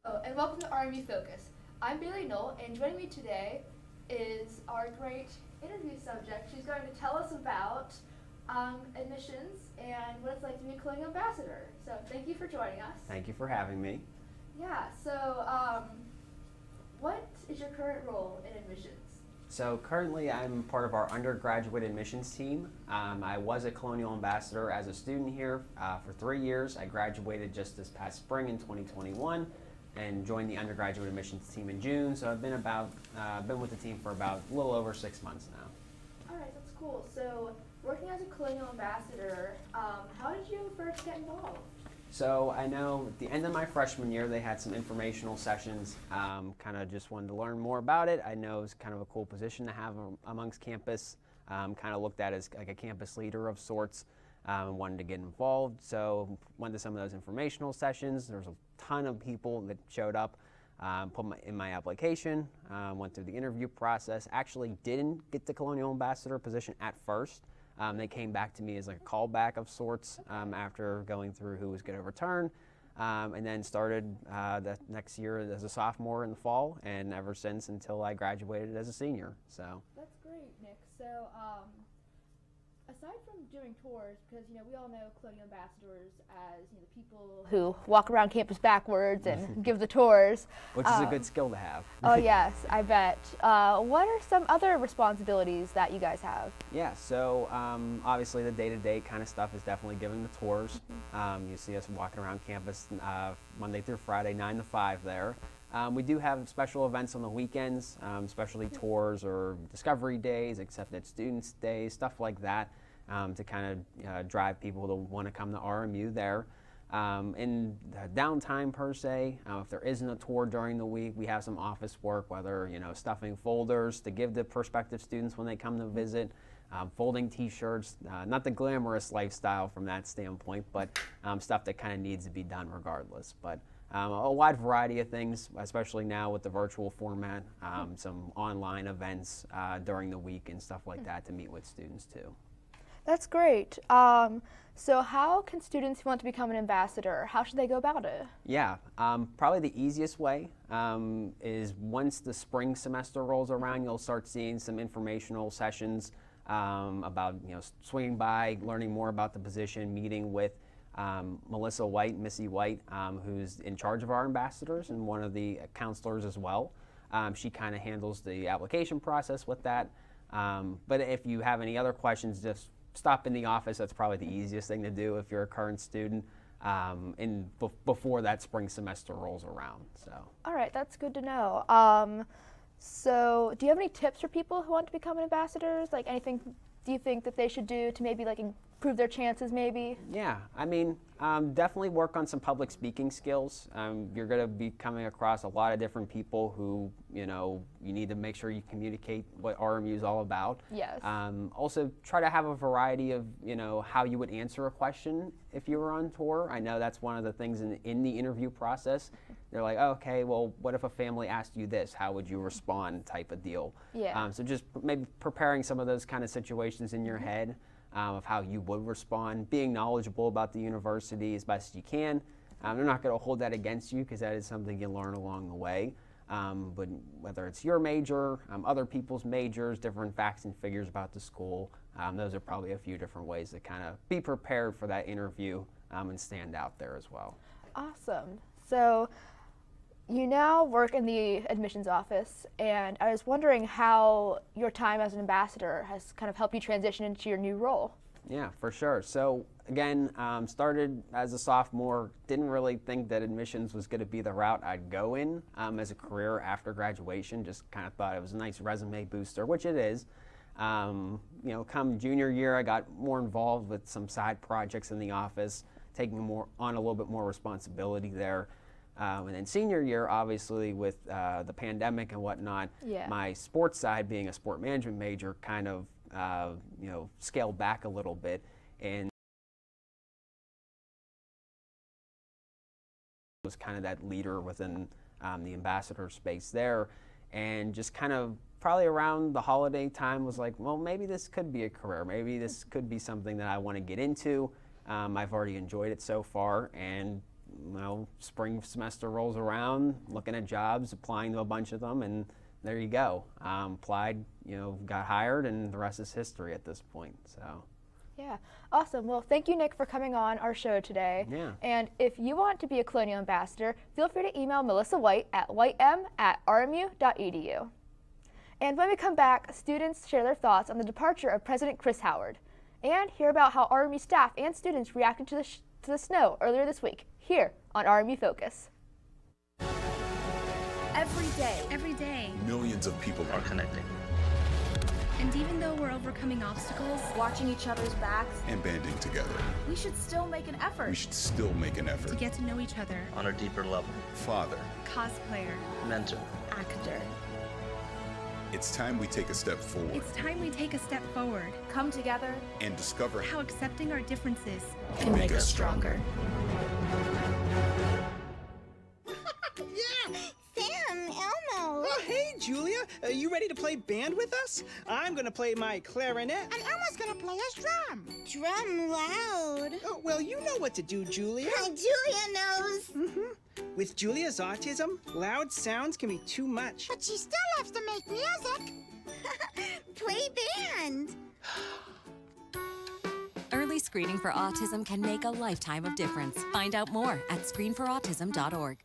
And welcome to RMU Focus. I'm Bailey Knoll, and joining me today is our great interview subject. She's going to tell us about admissions and what it's like to be a Colonial Ambassador. So thank you for joining us. Thank you for having me. Yeah, so what is your current role in admissions? So currently I'm part of our undergraduate admissions team. I was a Colonial Ambassador as a student here for 3 years. I graduated just this past spring in 2021 and joined the undergraduate admissions team in June. So I've been with the team for about a little over 6 months now. All right, that's cool. So working as a Colonial Ambassador, how did you first get involved? So I know at the end of my freshman year they had some informational sessions, kind of just wanted to learn more about it. I know it's kind of a cool position to have amongst campus, kind of looked at as like a campus leader of sorts, and wanted to get involved. So went to some of those informational sessions. There was a ton of people that showed up, put in my application, went through the interview process. Actually didn't get the Colonial Ambassador position at first. They came back to me as like a callback of sorts after going through who was going to return, and then started the next year as a sophomore in the fall, and ever since until I graduated as a senior. So that's great, Nick. So aside from doing tours, because we all know Colonial Ambassadors as the people who walk around campus backwards and give the tours, which is a good skill to have. Oh yes, I bet. What are some other responsibilities that you guys have? Yeah, so obviously the day-to-day kind of stuff is definitely giving the tours. You see us walking around campus Monday through Friday, 9 to 5 there. We do have special events on the weekends, especially tours or discovery days, accepted students days, stuff like that, to kind of drive people to want to come to RMU there. In the downtime per se, if there isn't a tour during the week, we have some office work, whether stuffing folders to give the prospective students when they come to visit, folding t-shirts, not the glamorous lifestyle from that standpoint, but stuff that kind of needs to be done regardless. But a wide variety of things, especially now with the virtual format, some online events during the week and stuff like that to meet with students too. That's great. So how can students who want to become an ambassador, how should they go about it? Yeah, probably the easiest way is once the spring semester rolls around, you'll start seeing some informational sessions about swinging by, learning more about the position, meeting with Melissa White, Missy White, who's in charge of our ambassadors and one of the counselors as well. She kind of handles the application process with that. But if you have any other questions, just stop in the office. That's probably the easiest thing to do if you're a current student before that spring semester rolls around. So. All right, that's good to know. So do you have any tips for people who want to become ambassadors? Like anything do you think that they should do to maybe like improve their chances maybe? Yeah, I mean, definitely work on some public speaking skills. You're going to be coming across a lot of different people who, you need to make sure you communicate what RMU is all about. Yes. Also, try to have a variety of, how you would answer a question if you were on tour. I know that's one of the things in the interview process. They're like, oh, okay, well, what if a family asked you this? How would you respond type of deal? Yeah. So just maybe preparing some of those kind of situations in your head. Of how you would respond, being knowledgeable about the university as best as you can. They're not going to hold that against you because that is something you learn along the way. But whether it's your major, other people's majors, different facts and figures about the school, those are probably a few different ways to kind of be prepared for that interview and stand out there as well. Awesome. So you now work in the admissions office, and I was wondering how your time as an ambassador has kind of helped you transition into your new role. Yeah, for sure. So again, started as a sophomore, didn't really think that admissions was going to be the route I'd go in as a career after graduation, just kind of thought it was a nice resume booster, which it is. Come junior year, I got more involved with some side projects in the office, taking on a little bit more responsibility there. And then senior year, obviously, with the pandemic and whatnot, my sports side, being a sport management major, kind of, scaled back a little bit. And was kind of that leader within the ambassador space there. And just kind of probably around the holiday time was like, well, maybe this could be a career. Maybe this could be something that I want to get into. I've already enjoyed it so far, and spring semester rolls around, looking at jobs, applying to a bunch of them, and there you go. Applied, got hired, and the rest is history at this point. So. Yeah, awesome. Well, thank you, Nick, for coming on our show today. Yeah. And if you want to be a Colonial Ambassador, feel free to email Melissa White at whitem@rmu.edu. And when we come back, students share their thoughts on the departure of President Chris Howard and hear about how RMU staff and students reacted to the snow earlier this week here on RMU Focus. Every day, millions of people are connecting. And even though we're overcoming obstacles, watching each other's backs, and banding together, we should still make an effort. To get to know each other on a deeper level. Father, cosplayer, mentor, actor. It's time we take a step forward. It's time we take a step forward. Come together and discover how accepting our differences can make us stronger. Yeah! Sam, Elmo! Oh, hey, Julia. Are you ready to play band with us? I'm gonna play my clarinet. And Elmo's gonna play his drum. Drum loud. Oh, well, you know what to do, Julia. Julia knows. With Julia's autism, loud sounds can be too much. But she still loves to make music. Play band. Early screening for autism can make a lifetime of difference. Find out more at screenforautism.org.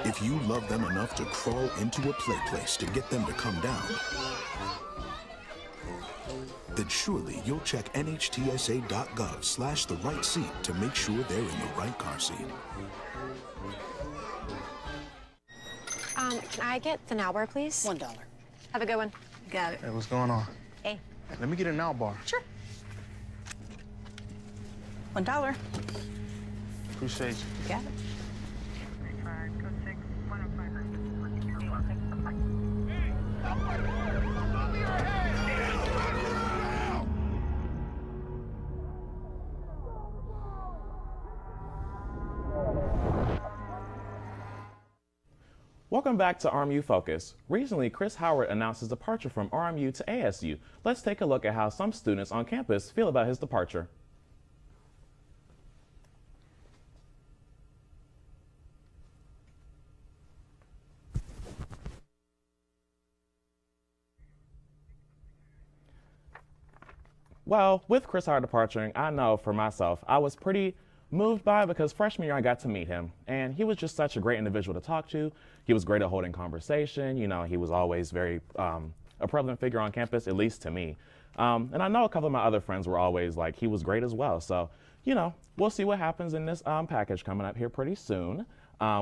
If you love them enough to crawl into a play place to get them to come down, then surely you'll check nhtsa.gov/the right seat to make sure they're in the right car seat. Can I get the now bar, please? $1. Have a good one. Got it. Hey, what's going on? Hey. Let me get a now bar. Sure. $1. Appreciate you. You got it. Welcome back to RMU Focus. Recently, Chris Howard announced his departure from RMU to ASU. Let's take a look at how some students on campus feel about his departure. Well, with Chris Howard departing, I know for myself, I was pretty moved by it because freshman year I got to meet him, and he was just such a great individual to talk to. He was great at holding conversation. He was always very a prevalent figure on campus, at least to me. And I know a couple of my other friends were always like, he was great as well. So, we'll see what happens in this package coming up here pretty soon.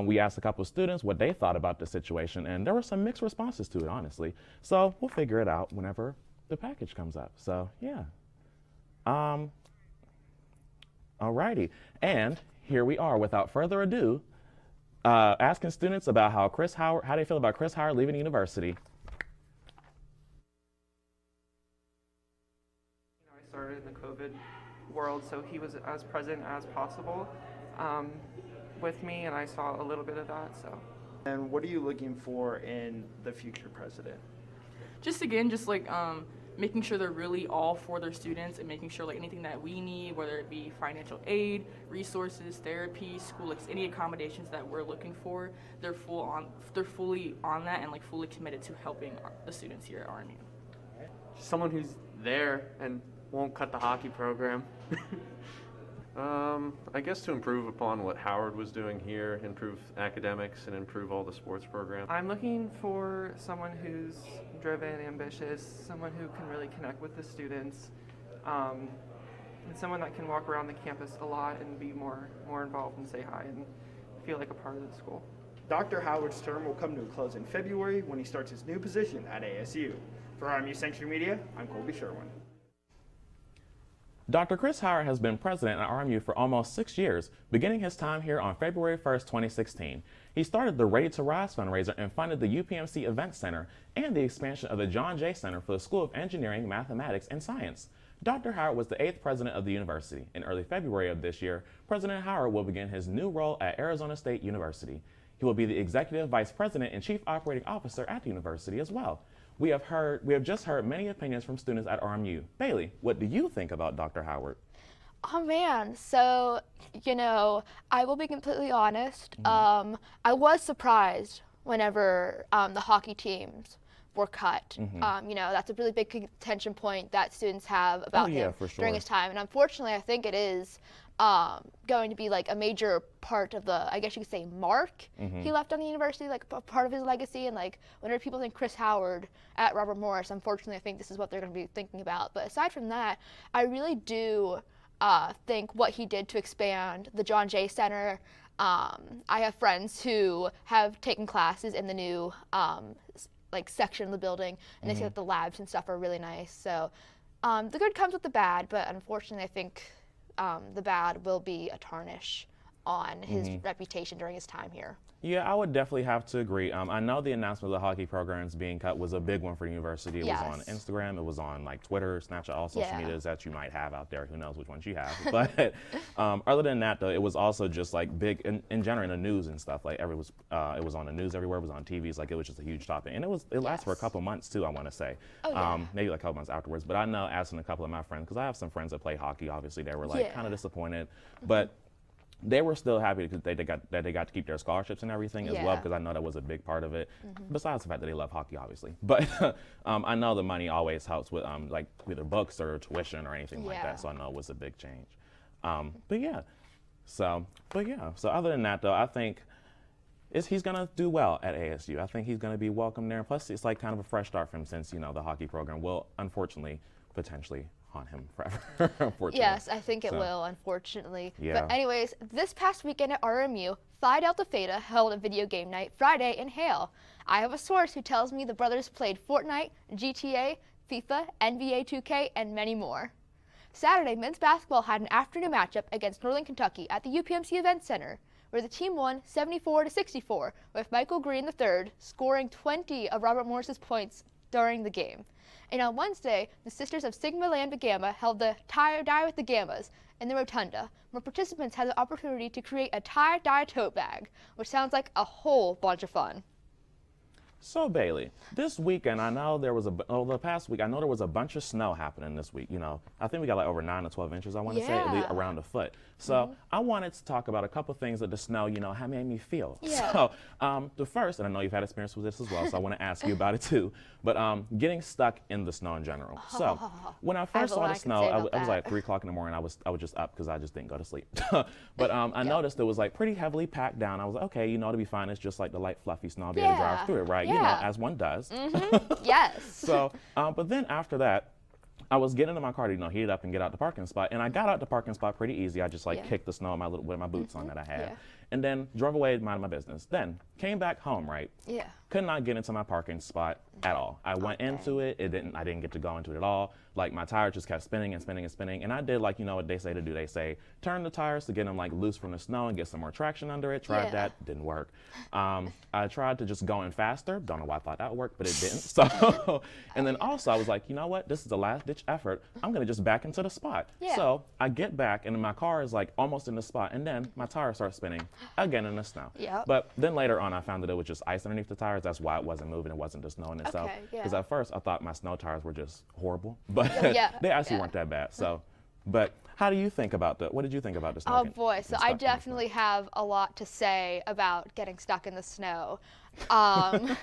We asked a couple of students what they thought about the situation, and there were some mixed responses to it, honestly. So we'll figure it out whenever the package comes up. So, yeah. Alrighty, and here we are, without further ado, asking students about how they feel about Chris Howard leaving the university. I started in the COVID world, so he was as present as possible with me, and I saw a little bit of that. So. And what are you looking for in the future president? Just making sure they're really all for their students and making sure anything that we need, whether it be financial aid, resources, therapy, school, any accommodations that we're looking for, they're fully on that and fully committed to helping the students here at RMU. Someone who's there and won't cut the hockey program. I guess to improve upon what Howard was doing here, improve academics and improve all the sports programs. I'm looking for someone who's driven, ambitious, someone who can really connect with the students, and someone that can walk around the campus a lot and be more involved and say hi and feel like a part of the school. Dr. Howard's term will come to a close in February when he starts his new position at ASU. For RMU Sanctuary Media, I'm Colby Sherwin. Dr. Chris Howard has been president at RMU for almost 6 years, beginning his time here on February 1st, 2016. He started the Ready to Rise fundraiser and funded the UPMC Event Center and the expansion of the John Jay Center for the School of Engineering, Mathematics, and Science. Dr. Howard was the 8th president of the university. In early February of this year, President Howard will begin his new role at Arizona State University. He will be the executive vice president and chief operating officer at the university as well. We have just heard many opinions from students at RMU. Bailey, what do you think about Dr. Howard? Oh man, so, I will be completely honest. I was surprised whenever the hockey teams were cut. That's a really big contention point that students have about him during his time. And unfortunately, I think it is going to be like a major part of the, I guess you could say, mark he left on the university, like a part of his legacy. And like whenever people think Chris Howard at Robert Morris, unfortunately, I think this is what they're going to be thinking about. But aside from that, I really do think what he did to expand the John Jay Center. I have friends who have taken classes in the new section of the building, and they say that the labs and stuff are really nice. So the good comes with the bad, but unfortunately, I think the bad will be a tarnish on his reputation during his time here. Yeah, I would definitely have to agree. I know the announcement of the hockey programs being cut was a big one for the university. It was on Instagram, it was on Twitter, Snapchat, all social medias that you might have out there. Who knows which ones you have. But other than that, though, it was also just big in general in the news and stuff. It was on the news everywhere. It was on TVs. It was just a huge topic, and it lasted for a couple months too. I want to say, maybe a couple months afterwards. But I know asking a couple of my friends, because I have some friends that play hockey. Obviously, they were kind of disappointed, but they were still happy because they got to keep their scholarships and everything as well, because I know that was a big part of it, besides the fact that they love hockey, obviously. But I know the money always helps with either books or tuition or anything like that, so I know it was a big change. So other than that, though, I think he's going to do well at ASU. I think he's going to be welcome there. Plus, it's kind of a fresh start for him, since, the hockey program will, unfortunately, potentially haunt him forever, unfortunately. Yes, I think it will, unfortunately. Yeah. But anyways, this past weekend at RMU, Phi Delta Theta held a video game night Friday in Hale. I have a source who tells me the brothers played Fortnite, GTA, FIFA, NBA 2K, and many more. Saturday, men's basketball had an afternoon matchup against Northern Kentucky at the UPMC Event Center, where the team won 74-64, with Michael Green III scoring 20 of Robert Morris's points during the game. And on Wednesday, the Sisters of Sigma Lambda Gamma held the Tie-Dye with the Gammas in the Rotunda, where participants had the opportunity to create a tie-dye tote bag, which sounds like a whole bunch of fun. So Bailey, this weekend, I know there was the past week, I know there was a bunch of snow happening this week. I think we got over 9 to 12 inches, I want to say, at least around a foot. So I wanted to talk about a couple things that the snow, how made me feel. Yeah. So the first, and I know you've had experience with this as well, so I want to ask you about it too, but getting stuck in the snow in general. So when I first saw the snow, I was like 3 o'clock in the morning. I was just up because I just didn't go to sleep. But I noticed it was pretty heavily packed down. I was like, okay, it'll be fine. It's just the light fluffy snow. I'll be able to drive through it, right? As one does. Yes. So, but then after that, I was getting into my car to heat it up and get out the parking spot, and I got out the parking spot pretty easy. I just kicked the snow with my boots on that I had, and then drove away to mind my business. Then came back home, right? Yeah. Could not get into my parking spot at all. I went into it. I didn't get to go into it at all. My tires just kept spinning and spinning and spinning. And I did what they say to do. They say turn the tires to get them loose from the snow and get some more traction under it. Tried that, didn't work. I tried to just go in faster. Don't know why I thought that would work, but it didn't. So, and then also I was like, you know what? This is the last ditch effort. I'm gonna just back into the spot. Yeah. So I get back and my car is almost in the spot, and then my tires start spinning again in the snow. Yep. But then later on, I found that it was just ice underneath the tires. That's why it wasn't moving. It wasn't the snow in itself. Because at first I thought my snow tires were just horrible, but they actually weren't that bad. So, but how do you think about what did you think about the snow? Oh boy, so I definitely have a lot to say about getting stuck in the snow. I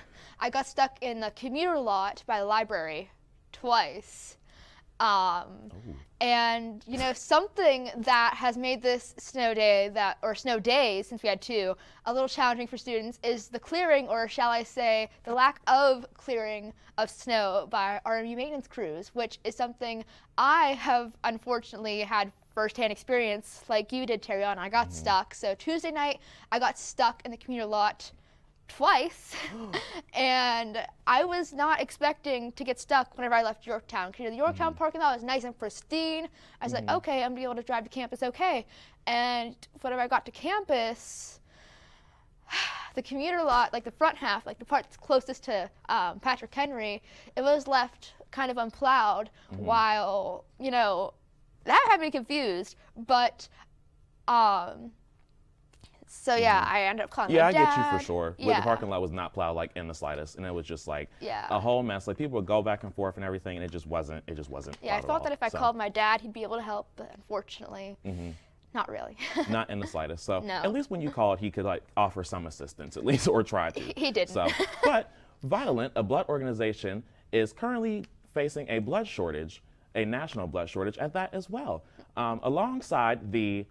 got stuck in the commuter lot by the library twice. And something that has made this snow day or snow days, since we had 2, a little challenging for students is the clearing, or shall I say the lack of clearing of snow by RMU maintenance crews, which is something I have unfortunately had firsthand experience like you did, Terrion. I got stuck. So Tuesday night I got stuck in the commuter lot twice, and I was not expecting to get stuck whenever I left Yorktown. The Yorktown parking lot was nice and pristine. I was like, okay, I'm gonna be able to drive to campus, okay. And whenever I got to campus, the commuter lot, like the front half, like the part that's closest to Patrick Henry, it was left kind of unplowed, while, you know, that had me confused, but so yeah, I ended up calling my dad. Yeah, I get you for sure. Yeah. The parking lot was not plowed like in the slightest, and it was just like a whole mess. Like people would go back and forth and everything, and it just wasn't. Yeah, I thought that if I called my dad, he'd be able to help, but unfortunately, not really. Not in the slightest. So No. at least when you called, he could like offer some assistance at least, or try to. He didn't. So, but Vitalent, a blood organization, is currently facing a blood shortage, a national blood shortage at that as well, alongside the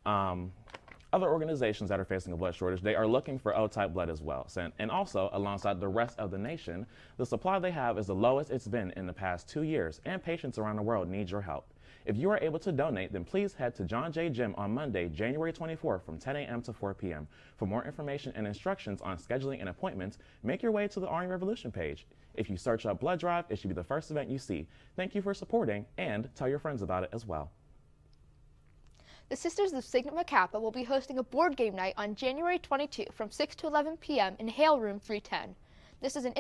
other organizations that are facing a blood shortage. They are looking for O-type blood as well. And also, alongside the rest of the nation, the supply they have is the lowest it's been in the past 2 years, and patients around the world need your help. If you are able to donate, then please head to John Jay Gym on Monday, January 24th from 10 a.m. to 4 p.m. For more information and instructions on scheduling and appointments, make your way to the RMU Revolution page. If you search up Blood Drive, it should be the first event you see. Thank you for supporting, and tell your friends about it as well. The Sisters of Sigma Kappa will be hosting a board game night on January 22 from 6 to 11 p.m. in Hale Room 310. This is an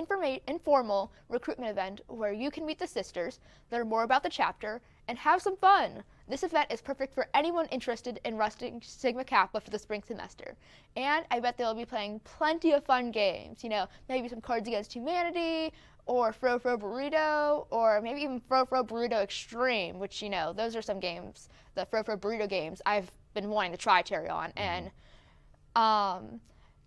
informal recruitment event where you can meet the sisters, learn more about the chapter, and have some fun. This event is perfect for anyone interested in rusting Sigma Kappa for the spring semester. And I bet they'll be playing plenty of fun games. You know, maybe some Cards Against Humanity, or Fro Fro Burrito, or maybe even Fro Fro Burrito Extreme, which, you know, those are some games, the Fro Fro Burrito games I've been wanting to try Terry on. And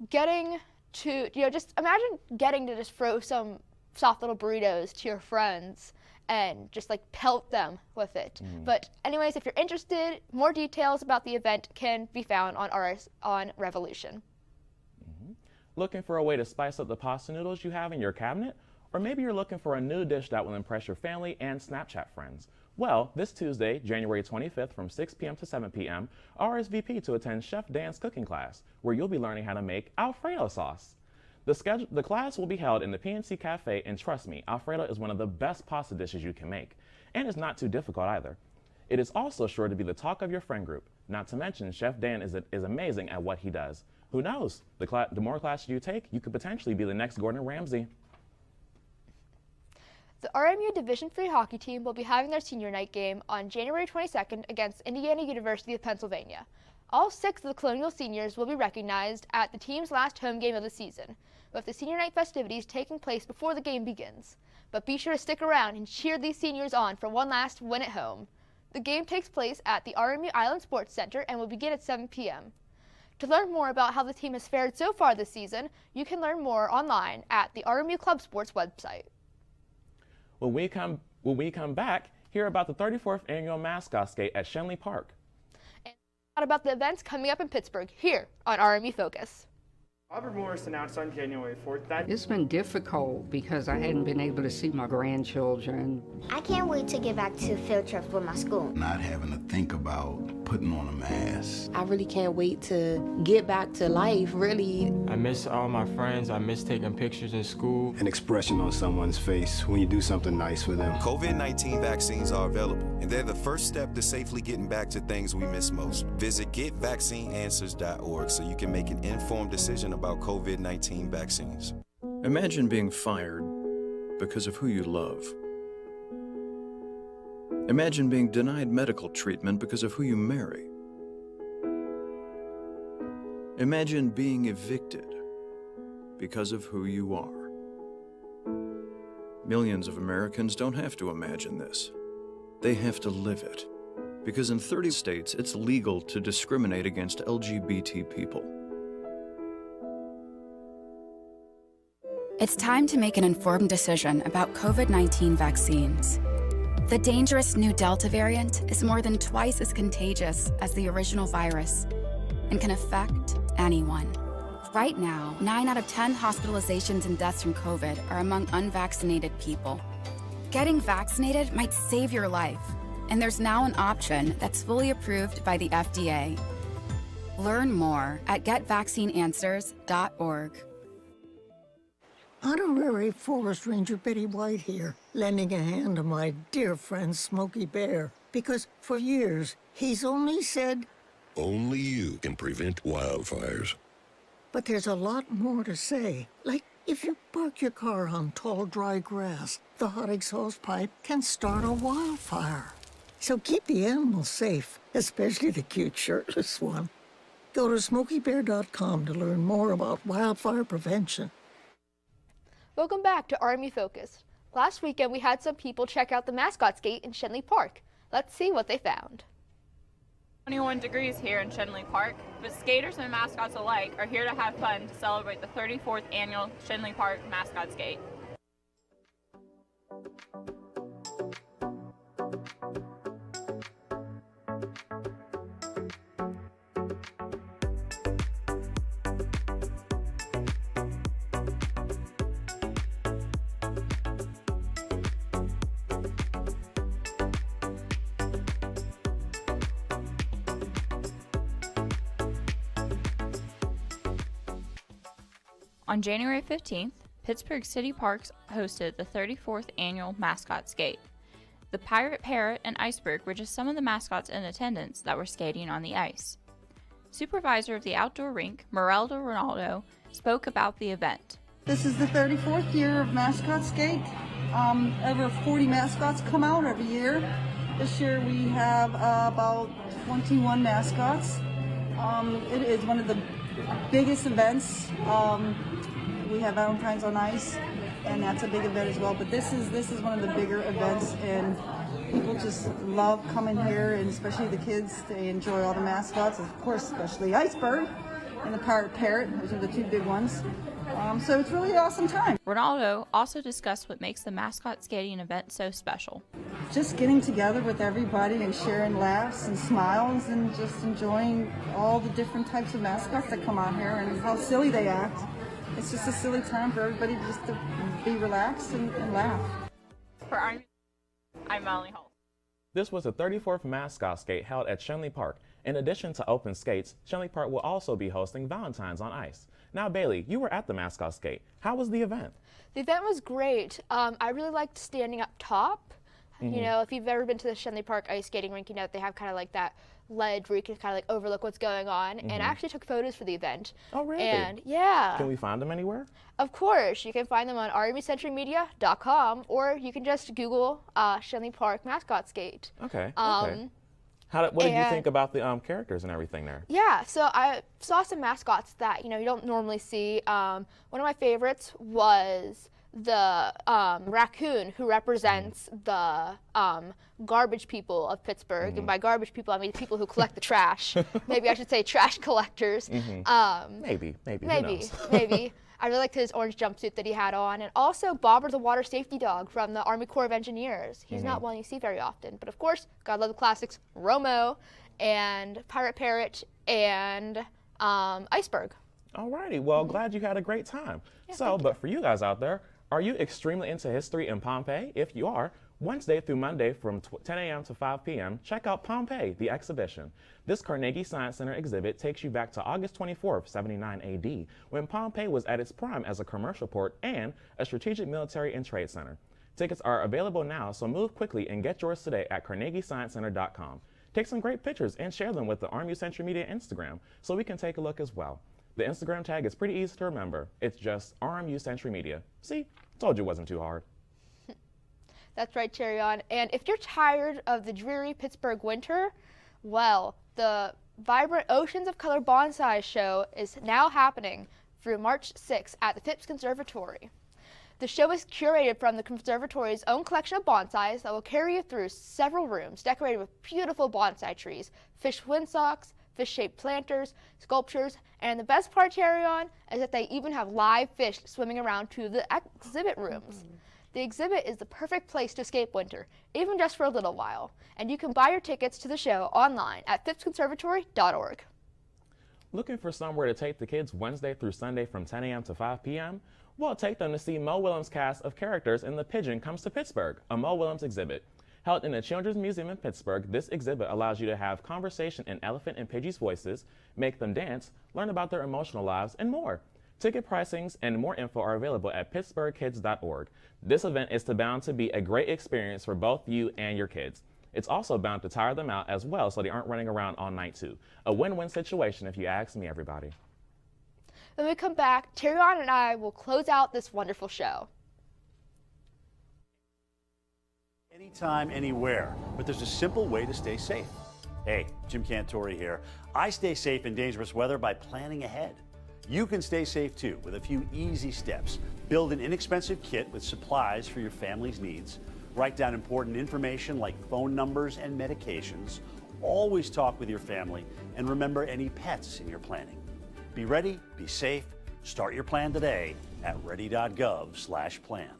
getting to, you know, just imagine getting to just throw some soft little burritos to your friends and just like pelt them with it. But anyways, if you're interested, more details about the event can be found on Revolution. Looking for a way to spice up the pasta noodles you have in your cabinet? Or maybe you're looking for a new dish that will impress your family and Snapchat friends. Well, this Tuesday, January 25th from 6 p.m. to 7 p.m., RSVP to attend Chef Dan's cooking class, where you'll be learning how to make Alfredo sauce. The class will be held in the PNC Cafe, and trust me, Alfredo is one of the best pasta dishes you can make, and it's not too difficult either. It is also sure to be the talk of your friend group, not to mention Chef Dan is amazing at what he does. Who knows? The more classes you take, you could potentially be the next Gordon Ramsay. The RMU Division III hockey team will be having their senior night game on January 22nd against Indiana University of Pennsylvania. All 6 of the Colonial seniors will be recognized at the team's last home game of the season, with the senior night festivities taking place before the game begins. But be sure to stick around and cheer these seniors on for one last win at home. The game takes place at the RMU Island Sports Center and will begin at 7 p.m. To learn more about how the team has fared so far this season, you can learn more online at the RMU Club Sports website. When we come back, hear about the 34th annual mascot skate at Shenley Park. And about the events coming up in Pittsburgh here on RMU Focus. Robert Morris announced on January 4th that it's been difficult because I hadn't been able to see my grandchildren. I can't wait to get back to field trips with my school. Not having to think about putting on a mask. I really can't wait to get back to life, really. I miss all my friends. I miss taking pictures in school. An expression on someone's face when you do something nice for them. COVID-19 vaccines are available, and they're the first step to safely getting back to things we miss most. Visit getvaccineanswers.org so you can make an informed decision about COVID-19 vaccines. Imagine being fired because of who you love. Imagine being denied medical treatment because of who you marry. Imagine being evicted because of who you are. Millions of Americans don't have to imagine this. They have to live it. Because in 30 states, it's legal to discriminate against LGBT people. It's time to make an informed decision about COVID-19 vaccines. The dangerous new Delta variant is more than twice as contagious as the original virus and can affect anyone. Right now, 9 out of 10 hospitalizations and deaths from COVID are among unvaccinated people. Getting vaccinated might save your life, and there's now an option that's fully approved by the FDA. Learn more at getvaccineanswers.org. Honorary Forest Ranger Betty White here, lending a hand to my dear friend Smokey Bear, because for years he's only said, only you can prevent wildfires. But there's a lot more to say. Like, if you park your car on tall, dry grass, the hot exhaust pipe can start a wildfire. So keep the animals safe, especially the cute shirtless one. Go to SmokeyBear.com to learn more about wildfire prevention. Welcome back to RMU Focus. Last weekend we had some people check out the Mascots Gate in Shenley Park. Let's see what they found. 21 degrees here in Shenley Park, but skaters and mascots alike are here to have fun to celebrate the 34th annual Shenley Park Mascots Gate. On January 15th, Pittsburgh City Parks hosted the 34th annual Mascots Gate. The Pirate Parrot and Iceberg were just some of the mascots in attendance that were skating on the ice. Supervisor of the outdoor rink, Merelda Ronaldo, spoke about the event. This is the 34th year of Mascots Gate. Over 40 mascots come out every year. This year we have about 21 mascots. It is one of the biggest events. We have Valentine's on Ice, and that's a big event as well. But this is one of the bigger events, and people just love coming here, and especially the kids. They enjoy all the mascots, of course, especially Iceberg and the Pirate Parrot. Those are the two big ones. So it's really an awesome time. Ronaldo also discussed what makes the mascot skating event so special. Just getting together with everybody and sharing laughs and smiles and just enjoying all the different types of mascots that come out here and how silly they act. It's just a silly time for everybody just to be relaxed and laugh. For RMU, I'm Molly Hall. This was the 34th Mascot Skate held at Shenley Park. In addition to open skates, Shenley Park will also be hosting Valentine's on Ice. Now, Bailey, you were at the Mascot Skate. How was the event? The event was great. I really liked standing up top. You know, if you've ever been to the Shenley Park ice skating rink, you know they have kind of like that ledge where you can kind of like overlook what's going on. And I actually took photos for the event. Oh, really? And yeah. Can we find them anywhere? Of course. You can find them on RMUcenturymedia.com, or you can just Google Shenley Park Mascot Skate. Okay. Okay. What did you think about the characters and everything there? Yeah, so I saw some mascots that, you know, you don't normally see. One of my favorites was the raccoon, who represents the garbage people of Pittsburgh. And by garbage people, I mean people who collect the trash. Maybe I should say trash collectors. Maybe. Who knows? Maybe. I really liked his orange jumpsuit that he had on. And also Bobber the water safety dog from the Army Corps of Engineers. He's not one you see very often. But of course, gotta love the classics, Romo and Pirate Parrot and Iceberg. Alrighty, well, glad you had a great time. Yeah, but for you guys out there, are you extremely into history in Pompeii? If you are, Wednesday through Monday from 10 a.m. to 5 p.m., check out Pompeii, the exhibition. This Carnegie Science Center exhibit takes you back to August 24th, 79 AD, when Pompeii was at its prime as a commercial port and a strategic military and trade center. Tickets are available now, so move quickly and get yours today at carnegiesciencecenter.com. Take some great pictures and share them with the RMU Century Media Instagram so we can take a look as well. The Instagram tag is pretty easy to remember. It's just RMU Century Media. See, told you it wasn't too hard. That's right, Cherry On. And if you're tired of the dreary Pittsburgh winter, well, the vibrant Oceans of Color Bonsai Show is now happening through March 6th at the Phipps Conservatory. The show is curated from the conservatory's own collection of bonsais that will carry you through several rooms decorated with beautiful bonsai trees, fish windsocks, fish-shaped planters, sculptures, and the best part, Cherry On, is that they even have live fish swimming around to the exhibit rooms. The exhibit is the perfect place to escape winter, even just for a little while. And you can buy your tickets to the show online at phippsconservatory.org. Looking for somewhere to take the kids Wednesday through Sunday from 10 a.m. to 5 p.m.? Well, take them to see Mo Willems' cast of characters in The Pigeon Comes to Pittsburgh, a Mo Willems exhibit. Held in the Children's Museum in Pittsburgh, this exhibit allows you to have conversation in Elephant and Pidgey's voices, make them dance, learn about their emotional lives, and more. Ticket pricings and more info are available at pittsburghkids.org. This event is bound to be a great experience for both you and your kids. It's also bound to tire them out as well, so they aren't running around all night too. A win-win situation if you ask me, everybody. When we come back, Terrion and I will close out this wonderful show. Anytime, anywhere, but there's a simple way to stay safe. Hey, Jim Cantori here. I stay safe in dangerous weather by planning ahead. You can stay safe too with a few easy steps. Build an inexpensive kit with supplies for your family's needs. Write down important information like phone numbers and medications. Always talk with your family and remember any pets in your planning. Be ready, be safe. Start your plan today at ready.gov/plan.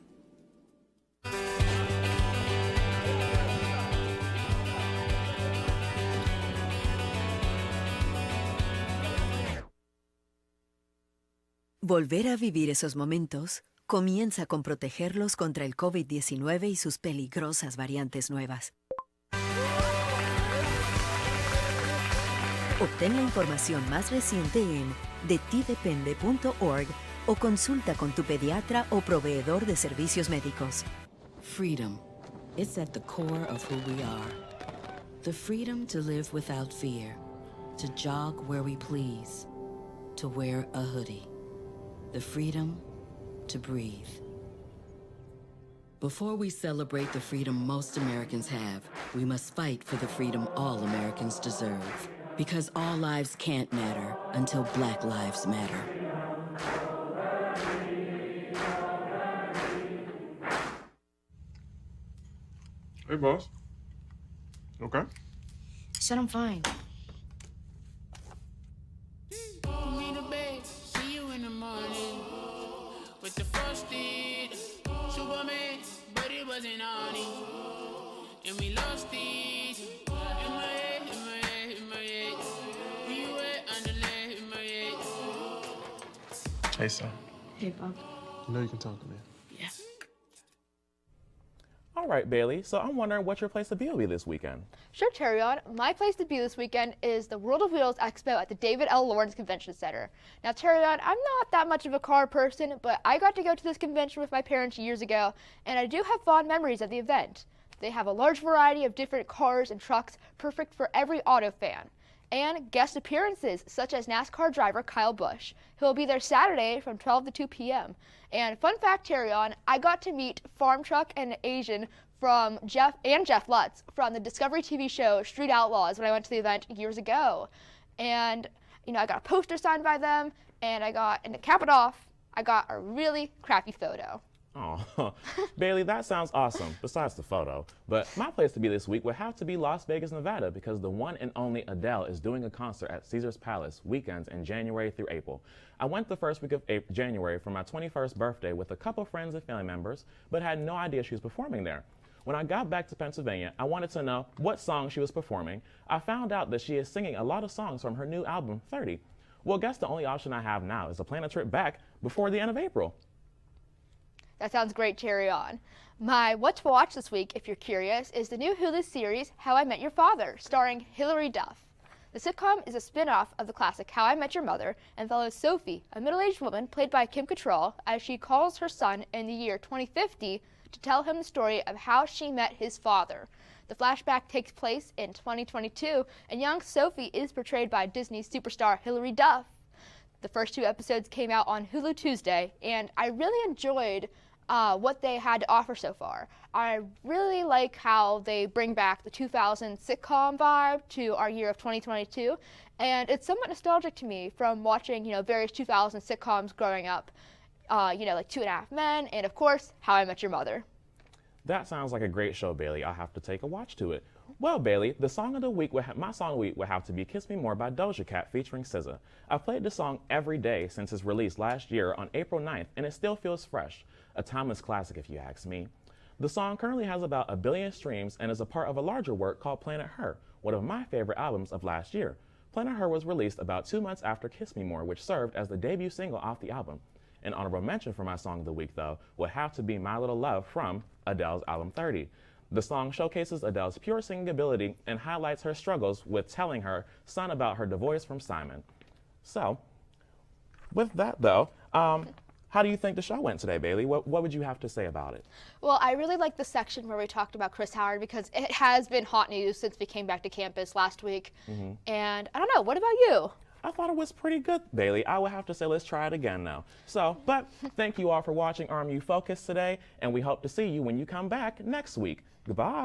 Volver a vivir esos momentos comienza con protegerlos contra el COVID-19 y sus peligrosas variantes nuevas. Obtén la información más reciente en detidepende.org o consulta con tu pediatra o proveedor de servicios médicos. Freedom. It's at the core of who we are. The freedom to live without fear, to jog where we please, to wear a hoodie. The freedom to breathe. Before we celebrate the freedom most Americans have, we must fight for the freedom all Americans deserve. Because all lives can't matter until Black lives matter. Hey, boss. Okay? Said I'm fine. With the frosted Superman, but it wasn't on it. And we lost it. In my head, in my head, in my head. We were underlay in my head. Hey, son. Hey, Bob. You know you can talk to me. Yeah. All right, Bailey. So I'm wondering what your place to be will be this weekend. Sure, Terrion. My place to be this weekend is the World of Wheels Expo at the David L. Lawrence Convention Center. Now, Terrion, I'm not that much of a car person, but I got to go to this convention with my parents years ago, and I do have fond memories of the event. They have a large variety of different cars and trucks, perfect for every auto fan. And guest appearances, such as NASCAR driver Kyle Busch, who will be there Saturday from 12 to 2 p.m. And fun fact, Terrion, I got to meet Farm Truck and Asian from Jeff Lutz from the Discovery TV show Street Outlaws when I went to the event years ago. And, you know, I got a poster signed by them, and to cap it off, I got a really crappy photo. Oh, Bailey, that sounds awesome, besides the photo. But my place to be this week would have to be Las Vegas, Nevada, because the one and only Adele is doing a concert at Caesars Palace weekends in January through April. I went the first week of January for my 21st birthday with a couple friends and family members, but had no idea she was performing there. When I got back to Pennsylvania, I wanted to know what song she was performing. I found out that she is singing a lot of songs from her new album, 30. Well, I guess the only option I have now is to plan a trip back before the end of April. That sounds great, Terrion. My what to watch this week, if you're curious, is the new Hulu series How I Met Your Father, starring Hilary Duff. The sitcom is a spin-off of the classic How I Met Your Mother and follows Sophie, a middle-aged woman played by Kim Cattrall, as she calls her son in the year 2050 to tell him the story of how she met his father. The flashback takes place in 2022, and young Sophie is portrayed by Disney superstar Hilary Duff. The first 2 episodes came out on Hulu Tuesday, and I really enjoyed what they had to offer so far. I really like how they bring back the 2000 sitcom vibe to our year of 2022, and it's somewhat nostalgic to me from watching, various 2000 sitcoms growing up, like 2.5 Men, and of course, How I Met Your Mother. That sounds like a great show, Bailey. I'll have to take a watch to it. Well, Bailey, my song of the week would have to be Kiss Me More by Doja Cat featuring SZA. I've played this song every day since its release last year on April 9th, and it still feels fresh. A timeless classic, if you ask me. The song currently has about 1 billion streams and is a part of a larger work called Planet Her, one of my favorite albums of last year. Planet Her was released about 2 months after Kiss Me More, which served as the debut single off the album. An honorable mention for my song of the week, though, would have to be My Little Love from Adele's album 30. The song showcases Adele's pure singing ability and highlights her struggles with telling her son about her divorce from Simon. So, with that though, how do you think the show went today, Bailey? What would you have to say about it? Well, I really like the section where we talked about Chris Howard because it has been hot news since we came back to campus last week. And I don't know, what about you? I thought it was pretty good, Bailey. I would have to say let's try it again now. So, but thank you all for watching RMU Focus today, and we hope to see you when you come back next week. Goodbye.